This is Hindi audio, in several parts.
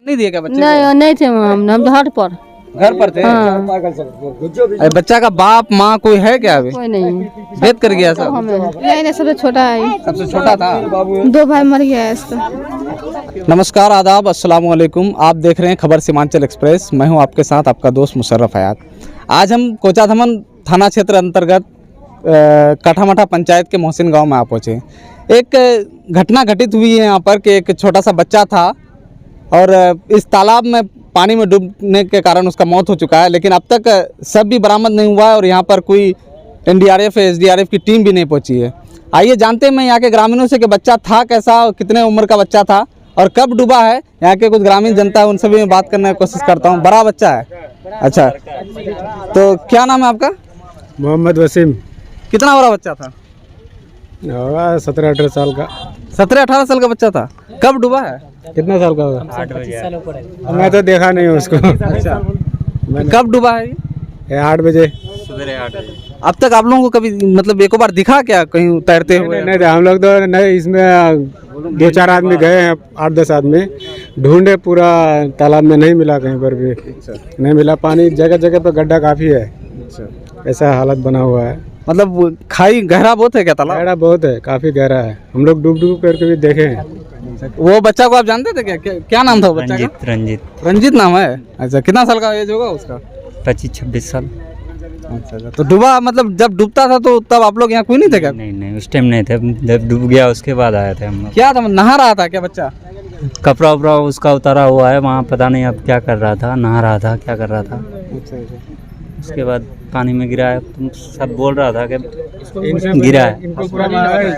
नहीं दिए क्या बच्चे नहीं नहीं थे हम तो हाट पर घर पर थे? हाँ। अरे बच्चा का बाप माँ कोई है क्या अभी? कोई नहीं डेथ कर गया सब? नहीं सबसे छोटा है, सबसे छोटा था। 2 भाई मर गया है इसका। नमस्कार, आदाब, अस्सलाम वालेकुम। आप देख रहे हैं खबर सीमांचल एक्सप्रेस। मैं हूं आपके साथ आपका दोस्त मुशर्रफ हयात। आज हम कोचाधमन थाना क्षेत्र अंतर्गत काठामाठा पंचायत के मोहसिन गांव में आ पहुँचे। एक घटना घटित हुई है यहाँ पर कि एक छोटा सा बच्चा था और इस तालाब में पानी में डूबने के कारण उसका मौत हो चुका है, लेकिन अब तक सब भी बरामद नहीं हुआ है और यहाँ पर कोई एनडीआरएफ एसडीआरएफ की टीम भी नहीं पहुँची है। आइए जानते हैं मैं यहाँ के ग्रामीणों से कि बच्चा था कैसा और कितने उम्र का बच्चा था और कब डूबा है। यहाँ के कुछ ग्रामीण जनता है उनसे भी मैं बात करने की कोशिश करता हूँ। बड़ा बच्चा है? अच्छा, तो क्या नाम है आपका? मोहम्मद वसीम। कितना बड़ा बच्चा था? होगा 17-18 साल का। 17-18 साल का बच्चा था। कब डूबा है? कितना साल का होगा? 8 बजे। मैं तो देखा नहीं हूँ उसको। अच्छा, कब डूबा है ये? 8 बजे। सवेरे 8 बजे। अब तक आप लोगों को कभी मतलब एक बार दिखा क्या कहीं तैरते हुए? नहीं, हम लोग तो नहीं, इसमें 2-4 आदमी गए हैं, 8-10 आदमी ढूंढे, पूरा तालाब में नहीं मिला, कहीं पर भी नहीं मिला। पानी जगह जगह पर गड्ढा काफी है, ऐसा हालत बना हुआ है। मतलब खाई गहरा बहुत है क्या तालाब? गहरा बहुत है, काफी गहरा है। हम लोग डूब करके भी देखे हैं। वो बच्चा को आप जानते थे क्या? क्या नाम था वो बच्चा का? रंजीत नाम है। अच्छा, कितना साल का एज होगा उसका? 25-26 साल। अच्छा, तो डूबा मतलब जब डूबता था तो तब आप लोग यहाँ कोई नहीं थे क्या? नहीं उस टाइम नहीं थे, जब डूब गया उसके बाद आए थे हम लोग। क्या था, नहा रहा था क्या बच्चा? कपड़ा उपड़ा उसका उतारा हुआ है वहाँ, पता नहीं अब क्या कर रहा था, नहा रहा था, क्या कर रहा था। उसके बाद पानी में गिरा है, तुम सब बोल रहा था कि गिरा है।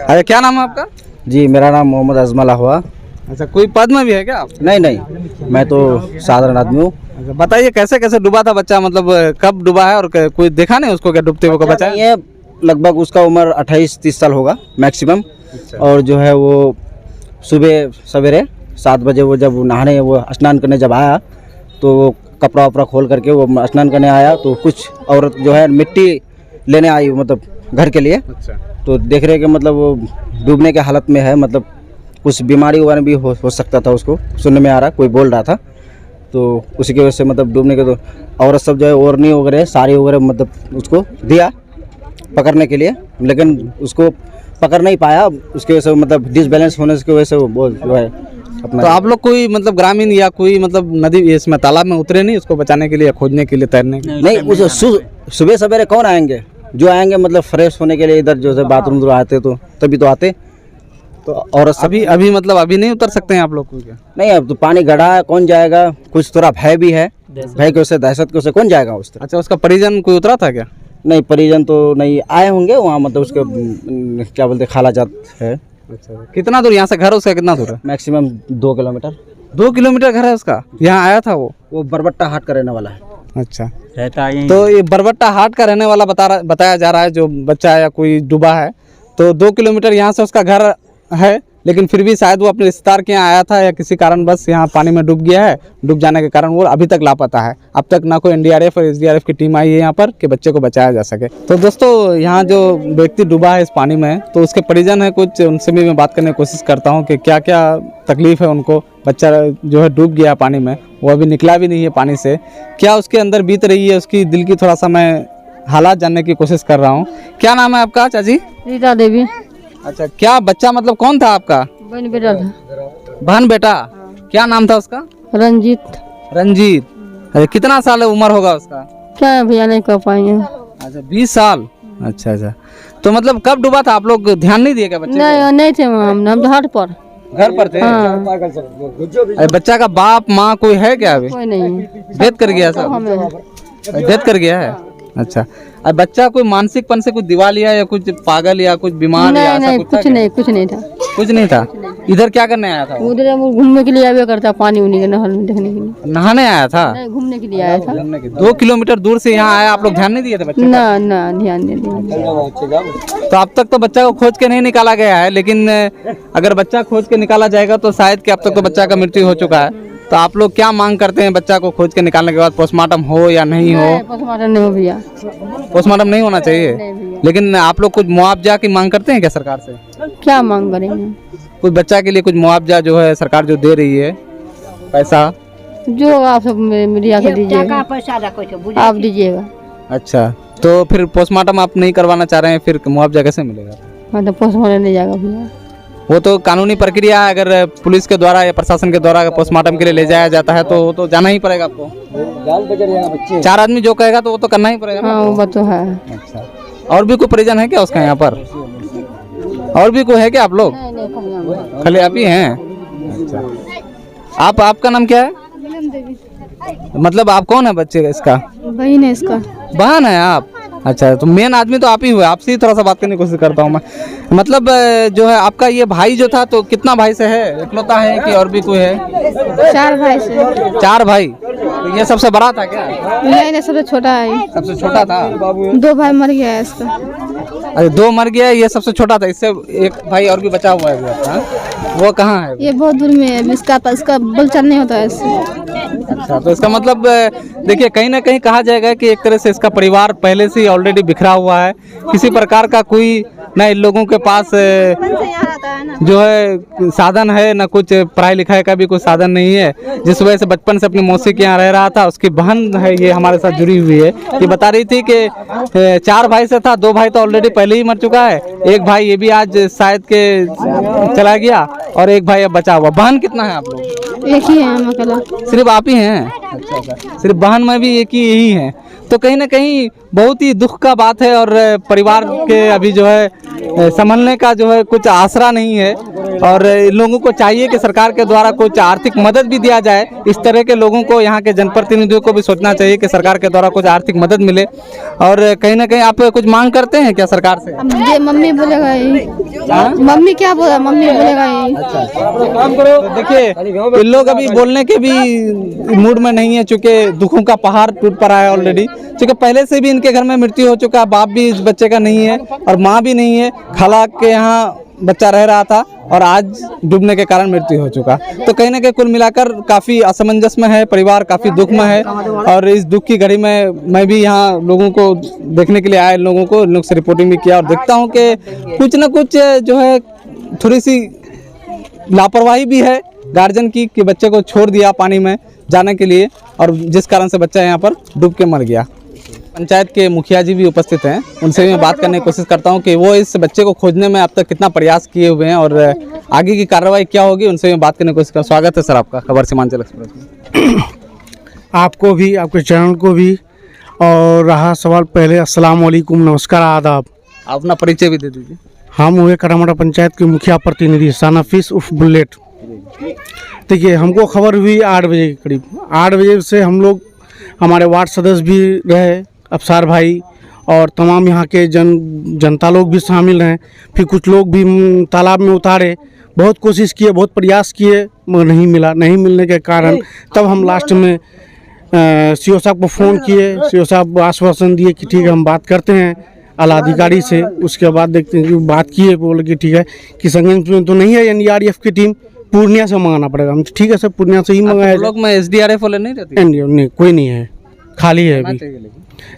अरे क्या नाम है आपका? जी, मेरा नाम मोहम्मद अजमल हुआ। अच्छा, कोई पद में भी है क्या आप? नहीं, मैं तो साधारण आदमी हूँ। अच्छा, बताइए कैसे कैसे डूबा था बच्चा, मतलब कब डूबा है और कोई देखा नहीं उसको क्या डूबते हुए? बच्चा ये लगभग उसका उम्र 28-30 साल होगा मैक्सिमम। और जो है वो सुबह सवेरे 7 बजे वो जब नहाने वो स्नान करने जब आया तो वो कपड़ा वपड़ा खोल करके वो स्नान करने आया तो कुछ औरत जो है मिट्टी लेने आई, मतलब घर के लिए। अच्छा। तो देख रहे कि मतलब वो डूबने के हालत में है, मतलब कुछ बीमारी वगैरह भी हो सकता था, उसको सुनने में आ रहा, कोई बोल रहा था। तो उसी की वजह से मतलब डूबने के, तो औरत सब जो है ओढ़नी वगैरह साड़ी वगैरह मतलब उसको दिया पकड़ने के लिए, लेकिन उसको पकड़ नहीं पाया। उसकी वजह से मतलब डिसबैलेंस होने की वजह से वो जो है अपना। तो आप लोग कोई मतलब ग्रामीण या कोई मतलब नदी इसमें तालाब में उतरे नहीं उसको बचाने के लिए, खोजने के लिए, तैरने के लिए? नहीं, उस सुबह सवेरे कौन आएंगे? जो आएंगे मतलब फ्रेश होने के लिए, इधर जो है बाथरूम आते तो तभी तो आते। तो और अभी मतलब अभी नहीं उतर सकते हैं आप लोग को क्या? नहीं, अब तो पानी गढ़ा है, कौन जाएगा? कुछ थोड़ा भय भी है, भय के उससे, दहशत के उससे कौन जाएगा उस तरफ? अच्छा, उसका परिजन कोई उतरा था क्या? नहीं, परिजन तो नहीं आए होंगे वहाँ, मतलब उसके क्या बोलते खाला जात है। अच्छा, कितना दूर यहाँ से घर उसका? कितना दूर है? Maximum 2 kilometre. 2 किलोमीटर घर है उसका? यहाँ आया था वो बरबट्टा हाट का रहने वाला है। अच्छा, रहता है यहीं। तो ये बरबट्टा हाट का रहने वाला बताया जा रहा है जो बच्चा है या कोई डूबा है। तो 2 किलोमीटर यहाँ से उसका घर है, लेकिन फिर भी शायद वो अपने रिश्तेदार के यहाँ आया था या किसी कारण बस यहाँ पानी में डूब गया है। डूब जाने के कारण वो अभी तक लापता है। अब तक ना कोई एनडीआरएफ और एसडीआरएफ की टीम आई है यहाँ पर कि बच्चे को बचाया जा सके। तो दोस्तों, यहाँ जो व्यक्ति डूबा है इस पानी में, तो उसके परिजन है कुछ, उनसे भी मैं बात करने की कोशिश करता हूँ कि क्या क्या तकलीफ है उनको। बच्चा जो है डूब गया पानी में, वो अभी निकला भी नहीं है पानी से। क्या उसके अंदर बीत रही है उसकी दिल की, थोड़ा सा मैं हालात जानने की कोशिश कर रहा हूँ। क्या नाम है आपका चाची? रीता देवी। अच्छा, क्या बच्चा मतलब कौन था आपका? बहन बेटा था। बहन बेटा? क्या नाम था उसका? रंजीत। अरे कितना साल उम्र होगा उसका? क्या भैया नहीं कह पाएंगे। अच्छा, 20 साल। अच्छा, तो मतलब कब डूबा था? आप लोग ध्यान नहीं दिए क्या बच्चे को? नहीं थे हम तो हाट पर। घर पर थे? हाँ। अरे बच्चा का बाप माँ कोई है क्या अभी? कोई नहीं। डेथ कर गया सब? डेथ कर गया है। अच्छा, अब बच्चा कोई मानसिकपन से कुछ दिवा लिया या कुछ पागल या कुछ बीमार या ऐसा नहीं, कुछ कुछ नहीं था। कुछ नहीं था। इधर क्या करने आया था? उधर घूमने के लिए आया करता, पानी उनी के नहर में देखने के लिए। नहाने आया था? नहीं, घूमने के लिए आया था। 2 किलोमीटर दूर से यहाँ आया, आप लोग ध्यान नहीं दिए थे बच्चे? ना ध्यान नहीं दिया। तो अब तक तो बच्चा को खोज के नहीं निकाला गया है, लेकिन अगर बच्चा खोज के निकाला जाएगा तो शायद कि अब तक तो बच्चा का मृत्यु हो चुका है। तो आप लोग क्या मांग करते हैं बच्चा को खोज के निकालने के बाद? पोस्टमार्टम हो या नहीं हो? पोस्टमार्टम नहीं हो भैया। पोस्टमार्टम नहीं होना चाहिए, लेकिन आप लोग कुछ मुआवजा की मांग करते हैं क्या सरकार से? क्या मांग करेंगे? कुछ बच्चा के लिए कुछ मुआवजा जो है सरकार जो दे रही है पैसा, जो आप सब मीडिया को दीजिएगा, आप दीजिएगा। अच्छा, तो फिर पोस्टमार्टम आप नहीं करवाना चाह रहे हैं, फिर मुआवजा कैसे मिलेगा? मतलब पोस्टमार्टम नहीं जाएगा भैया। वो तो कानूनी प्रक्रिया है, अगर पुलिस के द्वारा या प्रशासन के द्वारा पोस्टमार्टम के लिए ले जाया जाता है तो वो तो जाना ही पड़ेगा आपको। 4 आदमी जो कहेगा तो वो तो करना ही पड़ेगा। हाँ वो बात तो है। अच्छा, और भी कोई परिजन है क्या उसका यहाँ पर? और भी कोई है क्या आप लोग? खाली आप ही हैं? अच्छा, आपका नाम क्या है? मतलब आप कौन है बच्चे का? इसका बहन है इसका। बहन है आप? अच्छा, तो मेन आदमी तो आप ही हुए, आपसे ही थोड़ा सा बात करने की कोशिश करता हूँ मैं। मतलब जो है आपका ये भाई जो था, तो कितना भाई से है? इकलौता है कि और भी कोई है? 4 भाई से। 4 भाई? तो ये सबसे बड़ा था क्या? नहीं, सबसे छोटा है। सबसे छोटा था? 2 भाई मर गया है इसका। अरे 2 मर गया, ये सबसे छोटा था, इससे एक भाई और भी बचा हुआ है। हाँ? वो कहाँ है? ये बहुत दूर में है, इसका बोलचाल नहीं होता है इससे। अच्छा, तो इसका मतलब देखिए, कहीं ना कहीं कहा जाएगा कि एक तरह से इसका परिवार पहले से ही ऑलरेडी बिखरा हुआ है। किसी प्रकार का कोई ना इन लोगों के पास जो है साधन है, ना कुछ पढ़ाई लिखाई का भी कोई साधन नहीं है, जिस वजह से बचपन से अपनी मौसी के यहाँ रह रहा था। उसकी बहन है, ये हमारे साथ जुड़ी हुई है, ये बता रही थी कि 4 भाई से था, 2 भाई तो ऑलरेडी पहले ही मर चुका है, एक भाई ये भी आज शायद के चला गया और एक भाई अब बचा हुआ। बहन कितना है आप लोग? एक ही है हम अकेला। सिर्फ आप ही हैं? अच्छा, सिर्फ बहन में भी एक ही है। तो कहीं ना कहीं बहुत ही दुख का बात है, और परिवार के अभी जो है संभलने का जो है कुछ आसरा नहीं है, और इन लोगों को चाहिए कि सरकार के द्वारा कुछ आर्थिक मदद भी दिया जाए। इस तरह के लोगों को, यहाँ के जनप्रतिनिधियों को भी सोचना चाहिए कि सरकार के द्वारा कुछ आर्थिक मदद मिले। और कहीं ना कहीं आप कुछ मांग करते हैं क्या सरकार से? मम्मी बोलेगा यही। मम्मी क्या बोला? मम्मी बोलेगा यही। काम करो। तो देखिए, इन लोग अभी बोलने के भी मूड में नहीं है, चूंकि दुखों का पहाड़ टूट पड़ा है ऑलरेडी। क्योंकि पहले से भी इनके घर में मृत्यु हो चुका, बाप भी इस बच्चे का नहीं है और माँ भी नहीं है। खाला के यहाँ बच्चा रह रहा था और आज डूबने के कारण मृत्यु हो चुका। तो कहीं ना कहीं कुल मिलाकर काफ़ी असमंजस में है परिवार, काफ़ी दुख में है। और इस दुख की घड़ी में मैं भी यहाँ लोगों को देखने के लिए आया, लोगों को, इन लोग से रिपोर्टिंग भी किया, और देखता हूँ कि कुछ ना कुछ जो है थोड़ी सी लापरवाही भी है गार्जियन की, कि बच्चे को छोड़ दिया पानी में जाने के लिए, और जिस कारण से बच्चा यहाँ पर डूब के मर गया। पंचायत के मुखिया जी भी उपस्थित हैं, उनसे भी मैं बात करने की कोशिश करता हूं कि वो इस बच्चे को खोजने में अब तक कितना प्रयास किए हुए हैं और आगे की कार्रवाई क्या होगी, उनसे मैं बात करने की कोशिश करता हूं। स्वागत है सर आपका खबर सीमांचल एक्सप्रेस में। आपको भी, आपके चैनल को भी। और रहा सवाल पहले, अस्सलाम वालेकुम, नमस्कार, आदाब। आप अपना परिचय भी दे दीजिए। हम हुए कटामाटा पंचायत के मुखिया प्रतिनिधि सानाफिस उर्फ बुलेट। देखिए, हमको खबर हुई 8 बजे के करीब। 8 बजे से हम लोग, हमारे वार्ड सदस्य भी रहे, अफसर भाई, और तमाम यहाँ के जनता लोग भी शामिल हैं। फिर कुछ लोग भी तालाब में उतारे, बहुत कोशिश किए, बहुत प्रयास किए, मगर नहीं मिला। नहीं मिलने के कारण तब हम लास्ट में सीओ साहब को फ़ोन किए। सीओ साहब आश्वासन दिए कि ठीक है, हम बात करते हैं आला अधिकारी से। उसके बाद देखते हैं कि बात किए, बोले कि ठीक है, किशनगंज में तो नहीं है NDRF की टीम, पूर्णिया से मंगाना पड़ेगा। हम ठीक है सर, पूर्णिया से ही मंगाया। लोग में SDRF वाले नहीं रहते? नहीं, कोई नहीं है, खाली है अभी।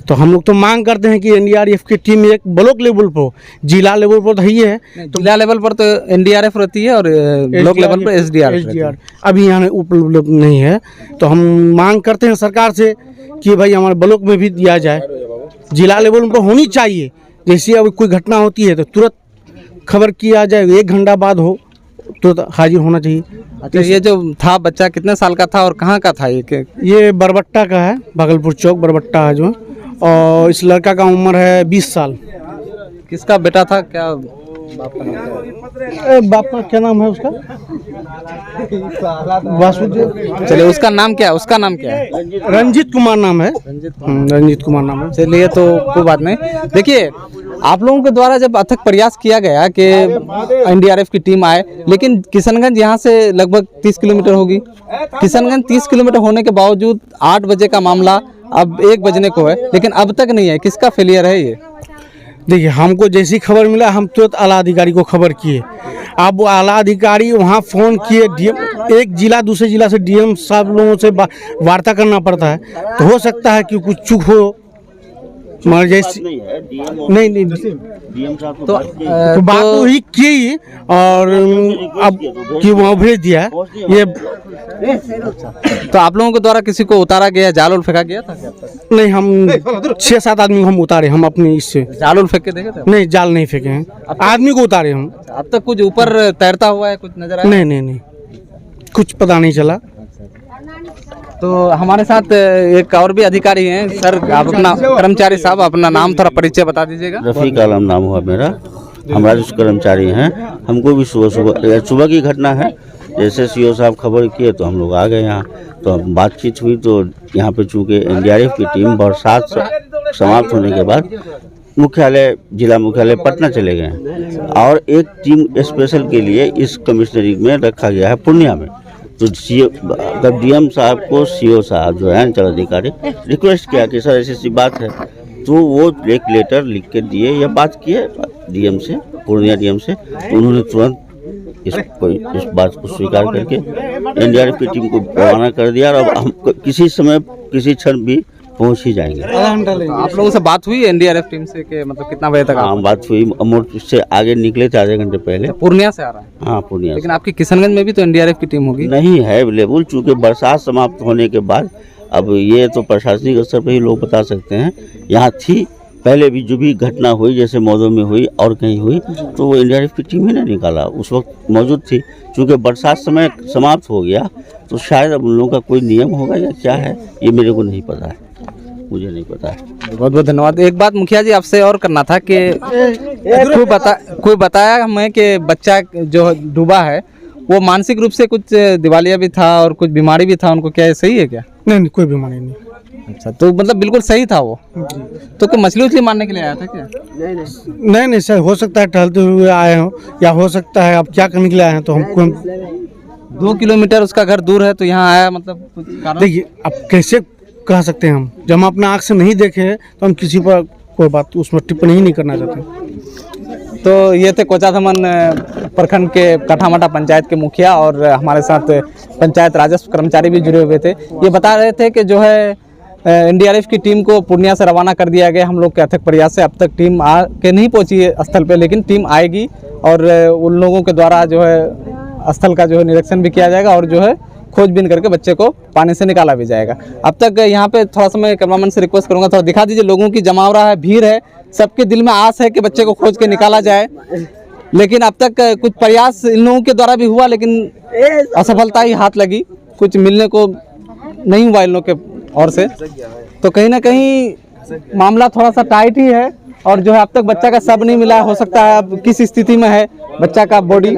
तो हम लोग तो मांग करते हैं कि NDRF की टीम एक ब्लॉक लेवल पर, जिला लेवल पर तो ही है, तो जिला लेवल पर तो NDRF रहती है और ब्लॉक लेवल पर SDRF अभी यहाँ उपलब्ध नहीं है। तो हम मांग करते हैं सरकार से कि भाई हमारे ब्लॉक में भी दिया जाए, जिला लेवल पर होनी चाहिए। जैसे अब कोई घटना होती है तो तुरंत खबर किया जाए, 1 घंटा बाद हो तो हाजिर होना चाहिए। अच्छा, ये जो था बच्चा कितने साल का था और कहाँ का था? ये बरबट्टा का है, भागलपुर चौक बरबट्टा है जो, और इस लड़का का उम्र है 20 साल। किसका बेटा था? क्या बाप का नाम क्या? बाप का क्या नाम है उसका? वासुदेव। चलिए, उसका नाम क्या है? उसका नाम क्या है? रंजीत कुमार नाम है। रंजीत कुमार नाम है। चलिए, तो कोई बात नहीं। देखिए, आप लोगों के द्वारा जब अथक प्रयास किया गया कि NDRF की टीम आए, लेकिन किशनगंज यहाँ से लगभग 30 किलोमीटर होगी। किशनगंज 30 किलोमीटर होने के बावजूद 8 बजे का मामला अब 1 बजने को है, लेकिन अब तक नहीं है। किसका फेलियर है ये? देखिए, हमको जैसी खबर मिला हम तुरंत आला अधिकारी को खबर किए। अब वो आला अधिकारी वहाँ फ़ोन किए, DM, एक जिला दूसरे जिला से DM साहब लोगों से वार्ता करना पड़ता है। तो हो सकता है कि कुछ चूक हो, मगर जैसे नहीं नहीं तो बात तो वही की और अब कि वहाँ भेज दिया ये। तो आप लोगों के द्वारा किसी को उतारा गया, जाल उल फेंका गया था क्या अब तक? नहीं, हम 6-7 आदमी हम उतारे, हम अपनी इससे जाल उल फेंक के देखे थे? नहीं, जाल नहीं फेंके हैं, आदमी को उतारे हम। अब तक कुछ ऊपर तैरता हुआ है कुछ नजर आया? नहीं नहीं नहीं, कुछ पता नहीं चला। तो हमारे साथ एक और भी अधिकारी हैं। सर, आप अपना कर्मचारी साहब अपना नाम थोड़ा परिचय बता दीजिएगा। रफ़ीक आलम नाम हुआ मेरा, हम राजस्व कर्मचारी हैं। हमको भी सुबह की घटना है, जैसे सीओ साहब खबर किए तो हम लोग आ गए यहाँ। तो बातचीत हुई तो यहाँ पे चूँकि एनडीआरएफ की टीम बरसात समाप्त होने के बाद मुख्यालय, जिला मुख्यालय पटना चले गए हैं और एक टीम स्पेशल के लिए इस कमिश्नरी में रखा गया है पूर्णिया में। तो तब डीएम साहब को सीओ साहब जो है अंचल अधिकारी रिक्वेस्ट किया कि सर ऐसी बात है, तो वो एक लेटर लिख के दिए या बात किए डीएम से, पूर्णिया डीएम से। तो उन्होंने तुरंत इस बात को स्वीकार करके एनडीआरएफ की टीम को रवाना कर दिया और अब हम किसी समय किसी क्षण भी पहुंच ही जाएंगे। तो आप लोगों से बात हुई एनडीआरएफ टीम से कि मतलब कितना बजे तक? हाँ, बात हुई, अमोट से आगे निकले थे आधे घंटे पहले। पूर्णिया से आ रहा है? हाँ, पूर्णिया। लेकिन आपकी किशनगंज में भी तो एनडीआरएफ की टीम होगी? नहीं है अवेलेबल, चूँकि बरसात समाप्त होने के बाद अब ये तो प्रशासनिक स्तर पर ही लोग बता सकते हैं। यहाँ थी पहले भी जो भी घटना हुई, जैसे मौदों में हुई और कहीं हुई, तो वो एनडीआरएफ की टीम ही ने निकाला, उस वक्त मौजूद थी। चूँकि बरसात समय समाप्त हो गया तो शायद अब उन लोगों का कोई नियम होगा या क्या है, ये मेरे को नहीं पता है, मुझे नहीं पता है। बहुत बहुत धन्यवाद। एक बात मुखिया जी आपसे और करना था कि कोई बताया हमें कि बच्चा जो डूबा है वो मानसिक रूप से कुछ दिवालिया भी था और कुछ बीमारी भी था उनको, क्या ये सही है क्या? नहीं, कोई बीमारी नहीं। अच्छा, तो मतलब बिल्कुल सही था वो? तो क्या मछली उछली मारने के लिए आया था क्या? नहीं सर, हो सकता है टहलते हुए आए हो या हो सकता है अब क्या करने के लिए आए हैं। तो हमको 2 किलोमीटर उसका घर दूर है तो यहाँ आया, मतलब कुछ कारण? देखिए, अब कैसे कह सकते हैं हम, जब हम अपने आँख से नहीं देखे तो हम किसी पर कोई बात उसमें टिप्पणी ही नहीं करना चाहते। तो ये थे कोचाधमन प्रखंड के कठामटा पंचायत के मुखिया और हमारे साथ पंचायत राजस्व कर्मचारी भी जुड़े हुए थे। ये बता रहे थे कि जो है एनडीआरएफ की टीम को पूर्णिया से रवाना कर दिया गया। हम लोग के अथक प्रयास से अब तक टीम आ के नहीं पहुंची है स्थल पे, लेकिन टीम आएगी और उन लोगों के द्वारा जो है स्थल का जो है निरीक्षण भी किया जाएगा और जो है खोजबीन करके बच्चे को पानी से निकाला भी जाएगा। अब तक यहाँ पे थोड़ा सा मैं कैमरामैन से रिक्वेस्ट करूँगा, थोड़ा दिखा दीजिए। लोगों की जमावड़ा है, भीड़ है, सबके दिल में आस है कि बच्चे को खोज के निकाला जाए, लेकिन अब तक कुछ प्रयास इन लोगों के द्वारा भी हुआ लेकिन असफलता ही हाथ लगी, कुछ मिलने को नहीं हुआ इन लोग के ओर से। तो कहीं ना कहीं मामला थोड़ा सा टाइट ही है और जो है अब तक बच्चा का शव नहीं मिला। हो सकता है अब किस स्थिति में है बच्चा का बॉडी,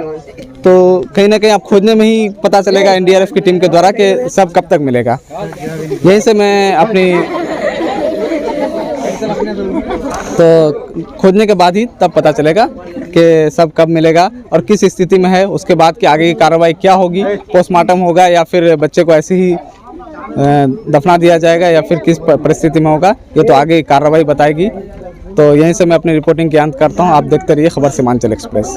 तो कहीं ना कहीं आप खोजने में ही पता चलेगा एनडीआरएफ की टीम के द्वारा कि शव कब तक मिलेगा। यहीं से मैं अपनी तो खोजने के बाद ही तब पता चलेगा कि सब कब मिलेगा और किस स्थिति में है। उसके बाद की आगे की कार्रवाई क्या होगी, पोस्टमार्टम होगा या फिर बच्चे को ऐसे ही दफना दिया जाएगा या फिर किस परिस्थिति में होगा, ये तो आगे कार्रवाई बताएगी। तो यहीं से मैं अपनी रिपोर्टिंग की अंत करता हूँ। आप देखते रहिए खबर सीमांचल एक्सप्रेस।